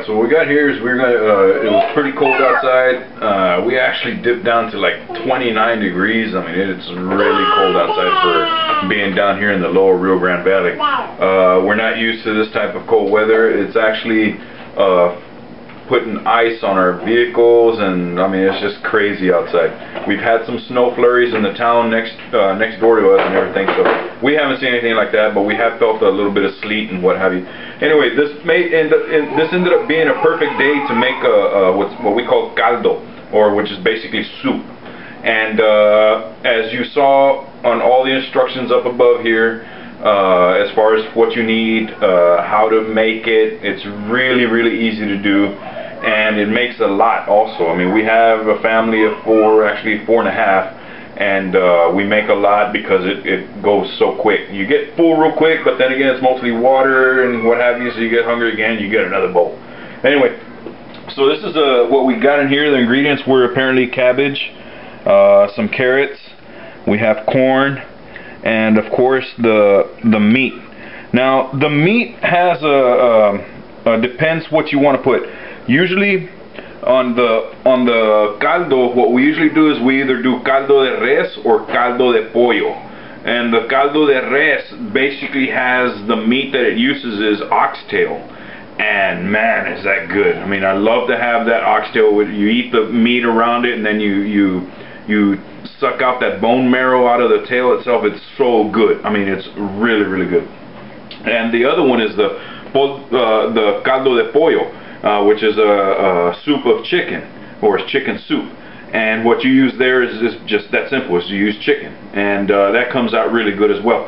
Alright, so what we got here is it was pretty cold outside. We actually dipped down to like 29 degrees. I mean, it's really cold outside for being down here in the lower Rio Grande Valley. We're not used to this type of cold weather. It's actually putting ice on our vehicles, and I mean, it's just crazy outside. We've had some snow flurries in the town next door to us and everything, so we haven't seen anything like that, but we have felt a little bit of sleet and what have you. Anyway, this ended up being a perfect day to make what we call caldo, or which is basically soup. And as you saw on all the instructions up above here, as far as what you need, how to make it, it's really, really easy to do, and it makes a lot also. I mean, we have a family of 4, actually 4 and a half, and we make a lot because it goes so quick. You get full real quick, but then again, it's mostly water and what have you, so you get hungry again, you get another bowl. Anyway, so this is what we got in here. The ingredients were apparently cabbage, some carrots, we have corn, and of course the meat. Now the meat has depends what you want to put. Usually on the caldo, what we usually do is we either do caldo de res or caldo de pollo. And the caldo de res basically has the meat that it uses is oxtail, and man, is that good. I mean, I love to have that oxtail. You eat the meat around it, and then you suck out that bone marrow out of the tail itself. It's so good. I mean, it's really, really good. And the other one is the caldo de pollo, which is a soup of chicken, or chicken soup. And what you use there is just that simple, is you use chicken, and that comes out really good as well.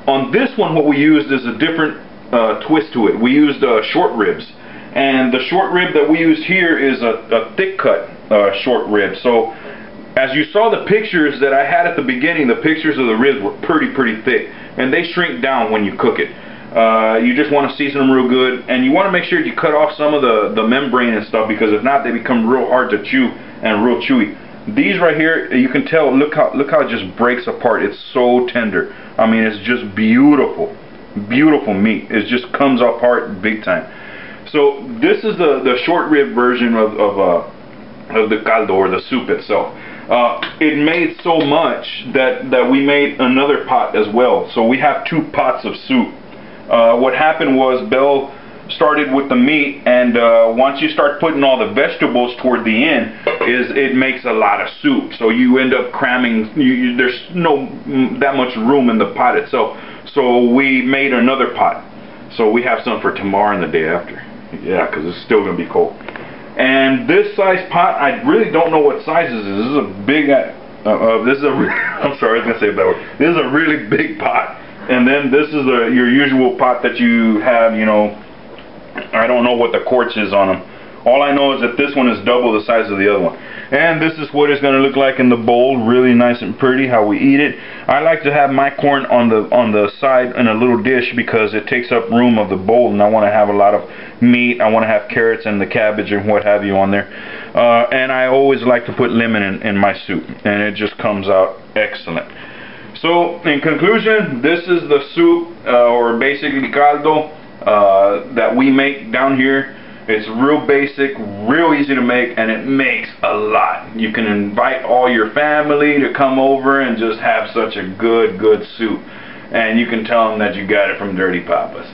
On this one, what we used is a different twist to it. We used short ribs, and the short rib that we used here is a thick cut short rib. So as you saw the pictures that I had at the beginning, the pictures of the ribs were pretty thick, and they shrink down when you cook it. You just want to season them real good, and you want to make sure you cut off some of the membrane and stuff, because if not, they become real hard to chew and real chewy. These right here, you can tell, look how it just breaks apart. It's so tender. I mean, it's just beautiful meat. It just comes apart big time. So this is the short rib version of the caldo, or the soup itself. It made so much that we made another pot as well. So we have 2 pots of soup. What happened was Belle started with the meat, and once you start putting all the vegetables toward the end, it makes a lot of soup. So you end up cramming. There's no that much room in the pot itself. So we made another pot. So we have some for tomorrow and the day after. Yeah, because it's still going to be cold. And this size pot, I really don't know what size this is. This is a big. I'm sorry, I was going to say a bad word. This is a really big pot. And then this is your usual pot that you have, you know, I don't know what the quarts is on them. All I know is that this one is double the size of the other one. And this is what it's going to look like in the bowl, really nice and pretty, how we eat it. I like to have my corn on the side in a little dish because it takes up room of the bowl, and I want to have a lot of meat. I want to have carrots and the cabbage and what have you on there. And I always like to put lemon in my soup, and it just comes out excellent. So, in conclusion, this is the soup, or basically caldo, that we make down here. It's real basic, real easy to make, and it makes a lot. You can invite all your family to come over and just have such a good soup. And you can tell them that you got it from Dirty Papa's.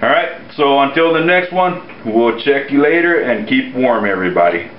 Alright, so until the next one, we'll check you later, and keep warm, everybody.